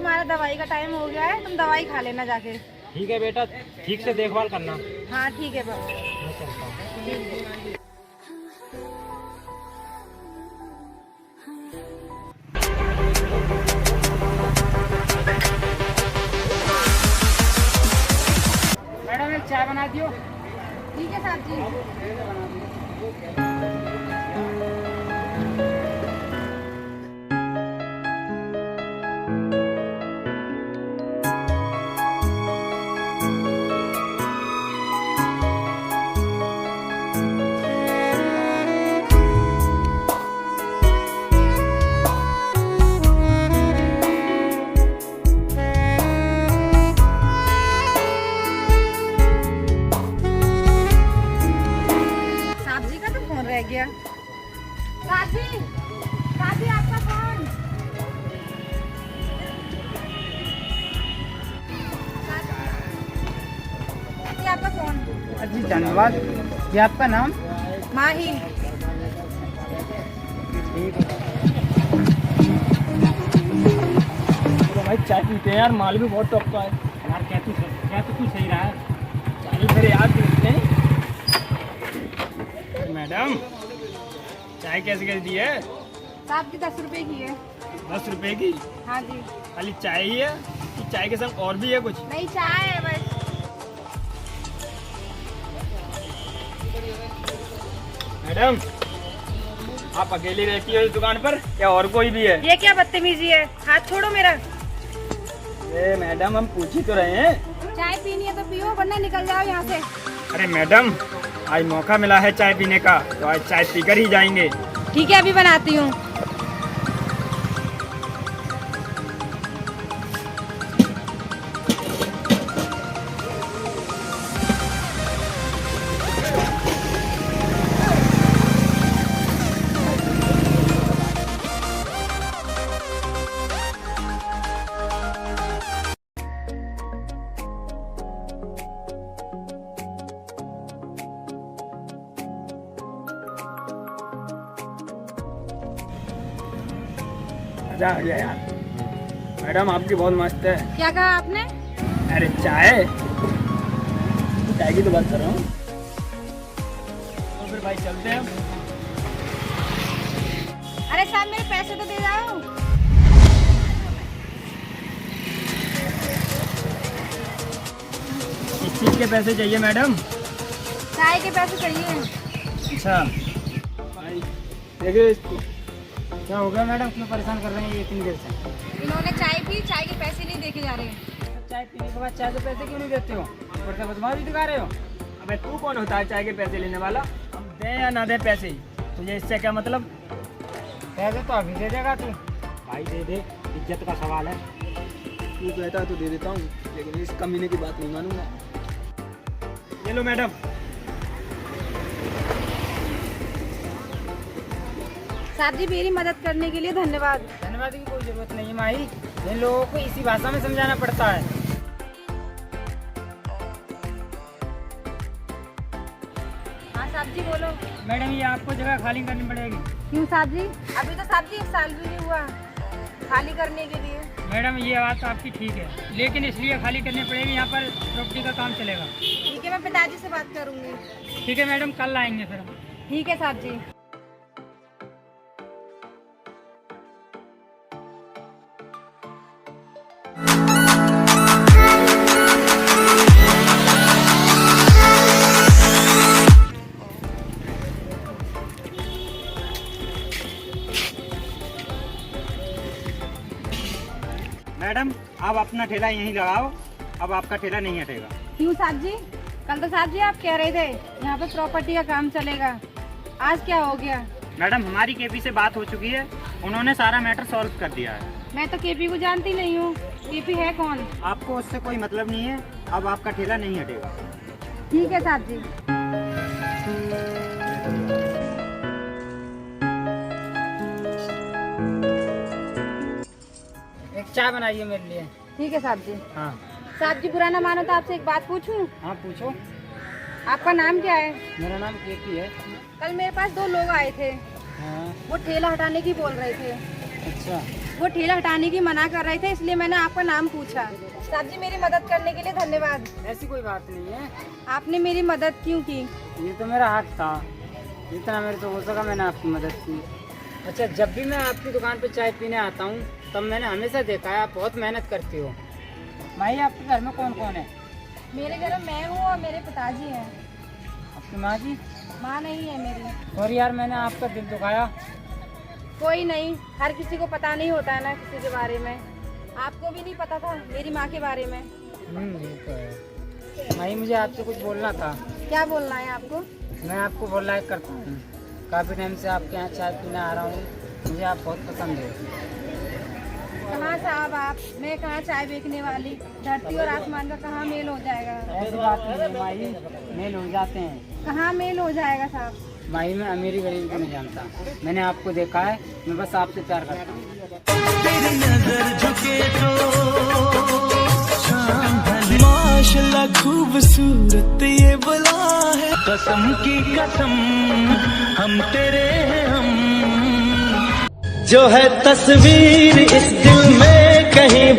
तुम्हारा दवाई का टाइम हो गया है, तुम दवाई खा लेना जाके। ठीक है बेटा, ठीक से देखभाल करना। हाँ ठीक है बाबा। मैं चलता हूँ। ठीक है। मैडम एक चाय बना दियो। ठीक है साहब जी। रह गया। साथी, साथी आपका फोन। साथी आपका फोन। जी धन्यवाद। ये आपका नाम? माही। ठीक है। तो भाई चाय पीते हैं यार, माल भी बहुत टॉप का है यार। क्या तू सही रहा है? चाय फिर यार पीते हैं। मैडम चाय कैसे दी है? साहब की 10 रुपए की है। 10 रुपए की? हाँ जी। खाली चाय ही है कि चाय के संग और भी है कुछ? नहीं, चाय है बस। मैडम आप अकेली रहती हो इस दुकान पर या और कोई भी है? ये क्या बदतमीजी है, हाथ छोड़ो मेरा। अरे मैडम हम पूछ ही तो रहे हैं। चाय पीनी है तो पियो, वरना निकल जाओ यहाँ से। अरे मैडम आज मौका मिला है चाय पीने का, तो आज चाय पीकर ही जाएंगे। ठीक है, अभी बनाती हूँ। मजा आ गया यार। मैडम आपकी बहुत मस्त है। क्या कहा आपने? अरे चाय की तो बात कर रहा हूँ। तो फिर भाई चलते हैं। अरे साहब मेरे पैसे तो दे जाओ। किस चीज के पैसे चाहिए मैडम? चाय के पैसे चाहिए। अच्छा भाई देखिए क्या हो गया मैडम, क्यों परेशान कर रहे हैं ये इतनी देर से? इन्होंने चाय पी, चाय के पैसे नहीं देके जा रहे हैं। चाय पीने के बाद चाय के पैसे क्यों नहीं देते हो? ऊपर से बदमाशी दिखा रहे हो। अबे तू कौन होता है चाय के पैसे लेने वाला? हम दें या ना दें पैसे, तुझे इससे क्या मतलब? पैसे तो अभी दे देगा तू। भाई दे दे, इज्जत का सवाल है। तू कहता है तो दे देता हूँ, लेकिन इस कमीने की बात नहीं मानूंगा। ये लो मैडम। साहब जी मेरी मदद करने के लिए धन्यवाद। धन्यवाद की कोई जरूरत नहीं माही, इन लोगों को इसी भाषा में समझाना पड़ता है। हाँ साहब जी बोलो। मैडम ये आपको जगह खाली करनी पड़ेगी। क्यों साहब जी? अभी तो साहब जी 1 साल भी नहीं हुआ खाली करने के लिए। मैडम ये बात तो आपकी ठीक है, लेकिन इसलिए खाली करनी पड़ेगी, यहाँ पर प्रॉपर्टी का काम चलेगा। ठीक है, मैं पिताजी से बात करूँगी। ठीक है मैडम, कल आएंगे फिर। ठीक है साहब जी। मैडम आप अपना ठेला यहीं लगाओ, अब आपका ठेला नहीं हटेगा। क्यों साहब जी? कल तो साहब जी आप कह रहे थे यहाँ पे प्रॉपर्टी का काम चलेगा, आज क्या हो गया? मैडम हमारी केपी से बात हो चुकी है, उन्होंने सारा मैटर सॉल्व कर दिया है। मैं तो केपी को जानती नहीं हूँ, केपी है कौन? आपको उससे कोई मतलब नहीं है, अब आपका ठेला नहीं हटेगा। ठीक है साहब जी। एक चाय बनाइए मेरे लिए। ठीक है साहब जी। हाँ साहब जी बुरा ना मानो तो आपसे एक बात पूछूं? हाँ पूछो। आपका नाम क्या है? मेरा नाम केपी है। कल मेरे पास 2 लोग आए थे, हाँ वो ठेला हटाने की बोल रहे थे। अच्छा वो ठेला हटाने की मना कर रहे थे, इसलिए मैंने आपका नाम पूछा। साहब जी, मेरी मदद करने के लिए धन्यवाद। ऐसी कोई बात नहीं है, आपने मेरी मदद क्यों की? ये तो मेरा हक था, जितना मेरे से हो सका मैंने आपकी मदद की। अच्छा, जब भी मैं आपकी दुकान पे चाय पीने आता हूँ तब मैंने हमेशा देखा है आप बहुत मेहनत करती हो। माई, आपके घर में कौन कौन है? मेरे घर में मैं हूँ और मेरे पिताजी हैं। आपकी माँ जी? माँ नहीं है मेरी। और यार, मैंने आपका दिल दुखाया। कोई नहीं, हर किसी को पता नहीं होता है ना किसी के बारे में। आपको भी नहीं पता था मेरी माँ के बारे में। ये तो है। माई, मुझे आपसे कुछ बोलना था। क्या बोलना है आपको? मैं आपको बहुत लाइक करता हूँ, काफ़ी टाइम से आपके यहाँ चाय पीने आ रहा हूँ, मुझे आप बहुत पसंद है। कहाँ साहब आप, मैं कहाँ चाय बेचने वाली। धरती और आसमान का कहाँ मेल हो जाएगा? ऐसी बात नहीं है माई, मेल हो जाते हैं। कहाँ मेल हो जाएगा साहब? माई, मैं अमीरी गरीब को नहीं जानता, मैंने आपको देखा है, मैं बस आपसे प्यार करता हूँ। तेरी नजर झुके तो माशाल्लाह खूबसूरत ये बला है, कसम की कसम हम तेरे हैं हम। जो है तस्वीर इस दिल में कहीं